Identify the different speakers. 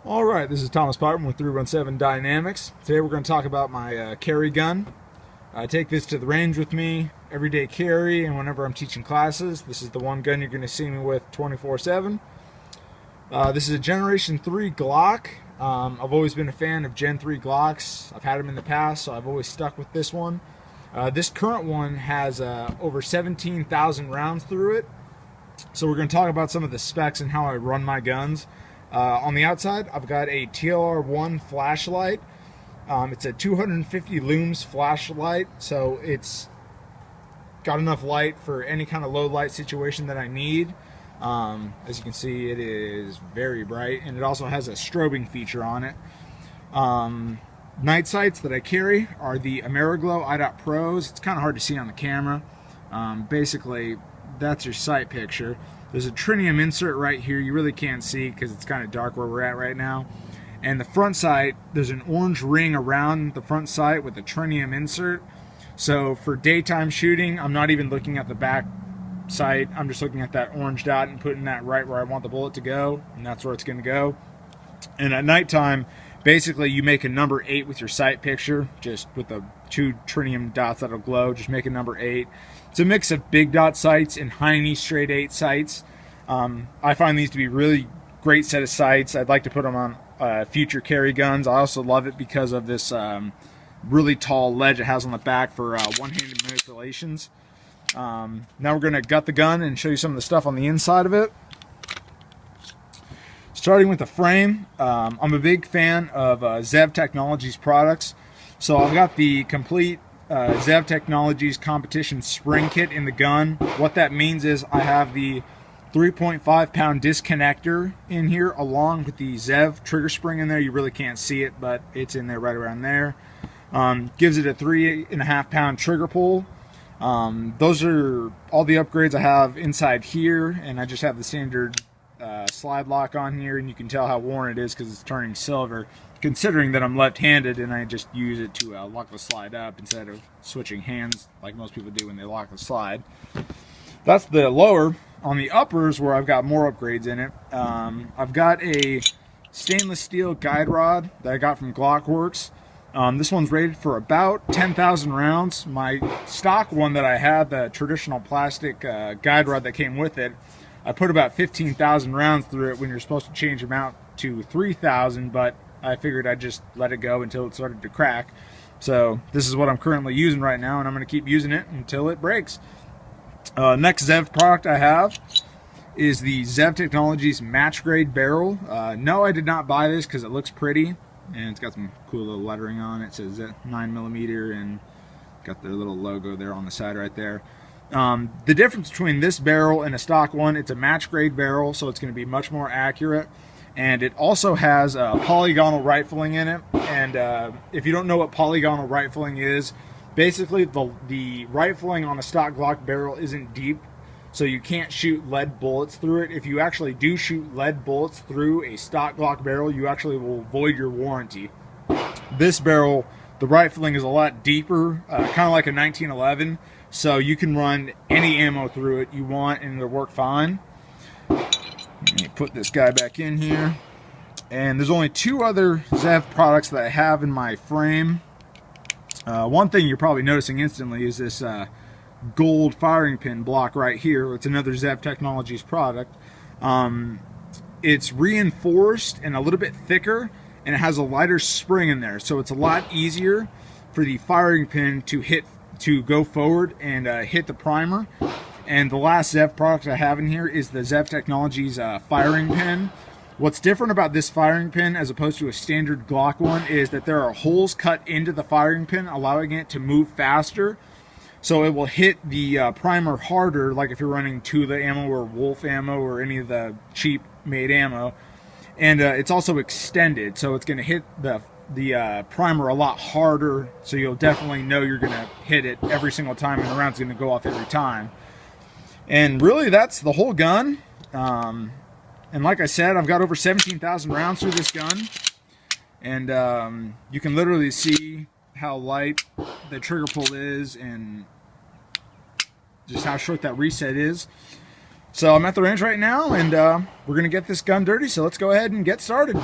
Speaker 1: Alright, this is Thomas Pyburn with 317 Dynamics. Today we're going to talk about my carry gun. I take this to the range with me, everyday carry, and whenever I'm teaching classes. This is the one gun you're going to see me with 24/7. This is a Generation 3 Glock. I've always been a fan of Gen 3 Glocks. I've had them in the past, so I've always stuck with this one. This current one has over 17,000 rounds through it. So we're going to talk about some of the specs and how I run my guns. On the outside, I've got a TLR1 flashlight. It's a 250 looms flashlight, so it's got enough light for any kind of low light situation that I need. As you can see, it is very bright, and it also has a strobing feature on it. Night sights that I carry are the Ameriglow iDot Pros. It's kind of hard to see on the camera. Basically, that's your sight picture. There's a tritium insert right here. You really can't see because it's kind of dark where we're at right now. And the front sight, there's an orange ring around the front sight with a tritium insert. So for daytime shooting, I'm not even looking at the back sight. I'm just looking at that orange dot and putting that right where I want the bullet to go, and that's where it's going to go. And at nighttime, basically you make a number 8 with your sight picture, just with the 2 tritium dots that'll glow. Just make a number 8. It's a mix of big dot sights and Heine straight 8 sights. I find these to be really great set of sights. I'd like to put them on future carry guns. I also love it because of this really tall ledge it has on the back for one-handed manipulations. Now we're going to gut the gun and show you some of the stuff on the inside of it. Starting with the frame, I'm a big fan of Zev Technologies products. So I've got the complete Zev Technologies competition spring kit in the gun. What that means is I have the 3.5 pound disconnector in here along with the Zev trigger spring in there. You really can't see it, but it's in there right around there. Gives it a 3.5 pound trigger pull. Those are all the upgrades I have inside here, and I just have the standard slide lock on here, and you can tell how worn it is because it's turning silver, considering that I'm left-handed and I just use it to lock the slide up instead of switching hands like most people do when they lock the slide. That's the lower. On the uppers, where I've got more upgrades in it, I've got a stainless steel guide rod that I got from Glockworks. This one's rated for about 10,000 rounds. My stock one that I had, the traditional plastic guide rod that came with it, I put about 15,000 rounds through it when you're supposed to change them out to 3,000, but I figured I'd just let it go until it started to crack. So this is what I'm currently using right now, and I'm going to keep using it until it breaks. Next Zev product I have is the Zev Technologies match grade barrel. No, I did not buy this because it looks pretty, and it's got some cool little lettering on it. It says 9mm and got their little logo there on the side right there. The difference between this barrel and a stock one, it's a match grade barrel, so it's going to be much more accurate, and it also has polygonal rifling in it. And if you don't know what polygonal rifling is, basically the rifling on a stock Glock barrel isn't deep, so you can't shoot lead bullets through it. If you actually do shoot lead bullets through a stock Glock barrel, you actually will void your warranty. This barrel, the rifling is a lot deeper, kind of like a 1911, so you can run any ammo through it you want and it'll work fine. Let me put this guy back in here. And there's only 2 other Zev products that I have in my frame. One thing you're probably noticing instantly is this gold firing pin block right here. It's another Zev Technologies product. It's reinforced and a little bit thicker, and it has a lighter spring in there, so it's a lot easier for the firing pin to go forward and hit the primer. And the last Zev product I have in here is the Zev Technologies firing pin. What's different about this firing pin as opposed to a standard Glock one is that there are holes cut into the firing pin, allowing it to move faster. So it will hit the primer harder, like if you're running Tula ammo or Wolf ammo or any of the cheap made ammo. And it's also extended, so it's going to hit the primer a lot harder, so you'll definitely know you're going to hit it every single time, and the round's going to go off every time. And really, that's the whole gun. And like I said, I've got over 17,000 rounds through this gun, and you can literally see how light the trigger pull is and just how short that reset is. So I'm at the range right now, and we're going to get this gun dirty, so let's go ahead and get started.